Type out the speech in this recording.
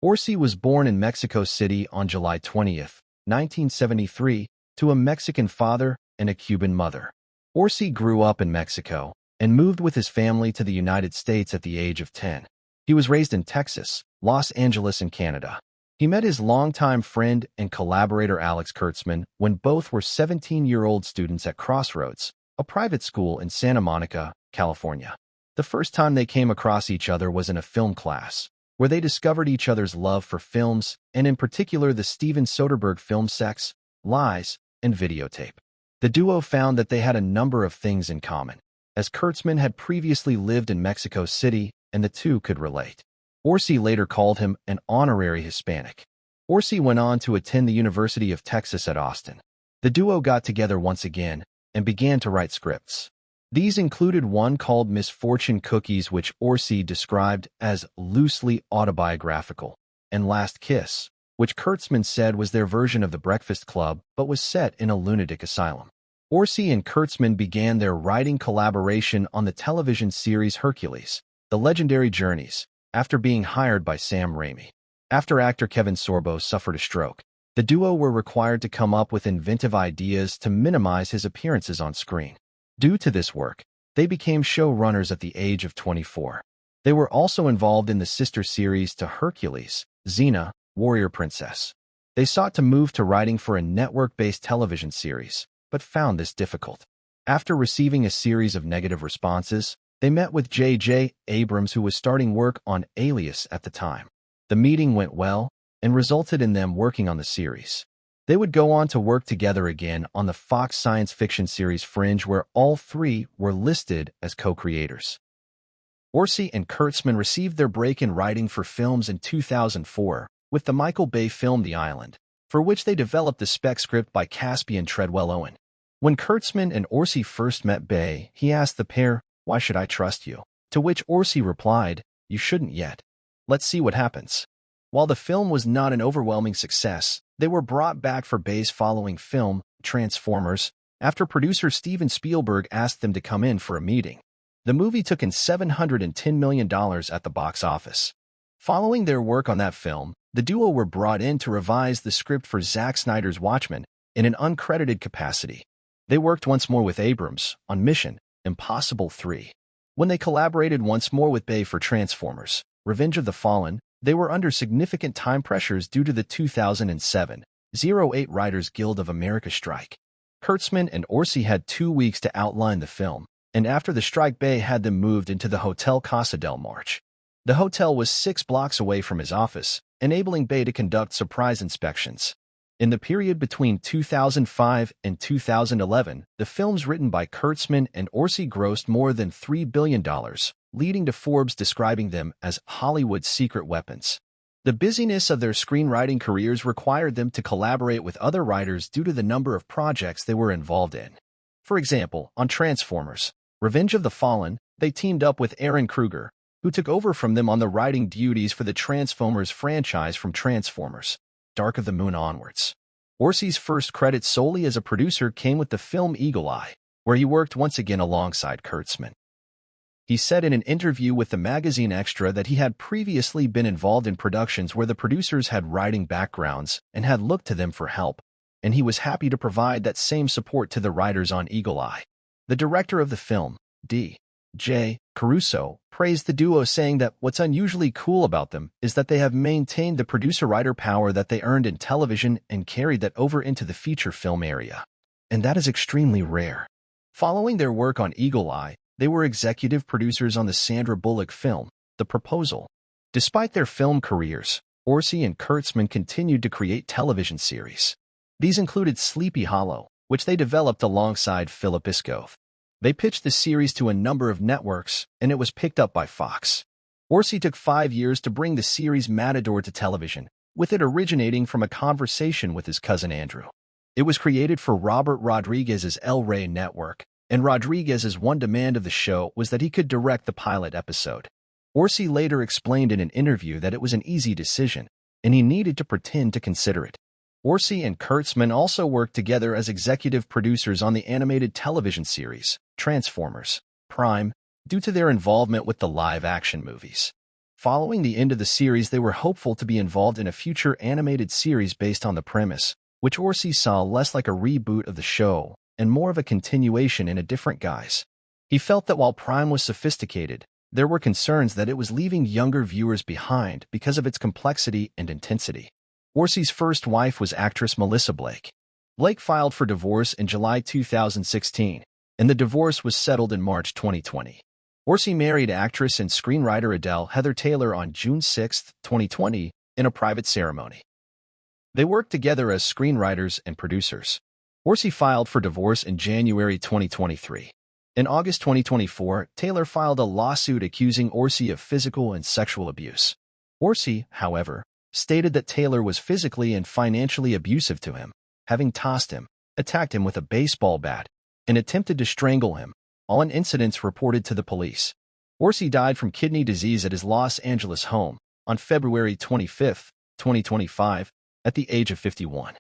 Orci was born in Mexico City on July 20th, 1973, to a Mexican father and a Cuban mother. Orci grew up in Mexico and moved with his family to the United States at the age of 10. He was raised in Texas, Los Angeles, and Canada. He met his longtime friend and collaborator Alex Kurtzman when both were 17-year-old students at Crossroads, a private school in Santa Monica, California. The first time they came across each other was in a film class, where they discovered each other's love for films, and in particular the Steven Soderbergh film Sex, Lies, and Videotape. The duo found that they had a number of things in common, as Kurtzman had previously lived in Mexico City, and the two could relate. Orci later called him an honorary Hispanic. Orci went on to attend the University of Texas at Austin. The duo got together once again and began to write scripts. These included one called Misfortune Cookies, which Orci described as loosely autobiographical, and Last Kiss, which Kurtzman said was their version of The Breakfast Club but was set in a lunatic asylum. Orci and Kurtzman began their writing collaboration on the television series Hercules, The Legendary Journeys, after being hired by Sam Raimi. After actor Kevin Sorbo suffered a stroke, the duo were required to come up with inventive ideas to minimize his appearances on screen. Due to this work, they became showrunners at the age of 24. They were also involved in the sister series to Hercules, Xena, Warrior Princess. They sought to move to writing for a network-based television series, but found this difficult. After receiving a series of negative responses, they met with J.J. Abrams, who was starting work on Alias at the time. The meeting went well and resulted in them working on the series. They would go on to work together again on the Fox science fiction series Fringe, where all three were listed as co-creators. Orci and Kurtzman received their break in writing for films in 2004 with the Michael Bay film The Island, for which they developed the spec script by Caspian Treadwell Owen. When Kurtzman and Orci first met Bay, he asked the pair, "Why should I trust you?" To which Orci replied, "You shouldn't yet. Let's see what happens." While the film was not an overwhelming success, they were brought back for Bay's following film, Transformers, after producer Steven Spielberg asked them to come in for a meeting. The movie took in $710 million at the box office. Following their work on that film, the duo were brought in to revise the script for Zack Snyder's Watchmen in an uncredited capacity. They worked once more with Abrams on Mission Impossible 3. When they collaborated once more with Bay for Transformers, Revenge of the Fallen, they were under significant time pressures due to the 2007 08 Writers Guild of America strike. Kurtzman and Orci had 2 weeks to outline the film, and after the strike, Bay had them moved into the Hotel Casa del March. The hotel was 6 blocks away from his office, enabling Bay to conduct surprise inspections. In the period between 2005 and 2011, the films written by Kurtzman and Orci grossed more than $3 billion, leading to Forbes describing them as Hollywood's secret weapons. The busyness of their screenwriting careers required them to collaborate with other writers due to the number of projects they were involved in. For example, on Transformers, Revenge of the Fallen, they teamed up with Aaron Kruger, who took over from them on the writing duties for the Transformers franchise from Transformers: Dark of the Moon onwards. Orci's first credit solely as a producer came with the film Eagle Eye, where he worked once again alongside Kurtzman. He said in an interview with the magazine Extra that he had previously been involved in productions where the producers had writing backgrounds and had looked to them for help, and he was happy to provide that same support to the writers on Eagle Eye. The director of the film, D.J. Caruso, praised the duo, saying that what's unusually cool about them is that they have maintained the producer-writer power that they earned in television and carried that over into the feature film area. And that is extremely rare. Following their work on Eagle Eye, they were executive producers on the Sandra Bullock film, The Proposal. Despite their film careers, Orci and Kurtzman continued to create television series. These included Sleepy Hollow, which they developed alongside Philip Iskov. They pitched the series to a number of networks, and it was picked up by Fox. Orci took 5 years to bring the series Matador to television, with it originating from a conversation with his cousin Andrew. It was created for Robert Rodriguez's El Rey network, and Rodriguez's one demand of the show was that he could direct the pilot episode. Orci later explained in an interview that it was an easy decision, and he needed to pretend to consider it. Orci and Kurtzman also worked together as executive producers on the animated television series Transformers Prime, due to their involvement with the live-action movies. Following the end of the series, they were hopeful to be involved in a future animated series based on the premise, which Orci saw less like a reboot of the show and more of a continuation in a different guise. He felt that while Prime was sophisticated, there were concerns that it was leaving younger viewers behind because of its complexity and intensity. Orci's first wife was actress Melissa Blake. Blake filed for divorce in July 2016, and the divorce was settled in March 2020. Orci married actress and screenwriter Adele Heather Taylor on June 6, 2020, in a private ceremony. They worked together as screenwriters and producers. Orci filed for divorce in January 2023. In August 2024, Taylor filed a lawsuit accusing Orci of physical and sexual abuse. Orci, however, stated that Taylor was physically and financially abusive to him, having tossed him, attacked him with a baseball bat, and attempted to strangle him, all in incidents reported to the police. Orci died from kidney disease at his Los Angeles home on February 25, 2025, at the age of 51.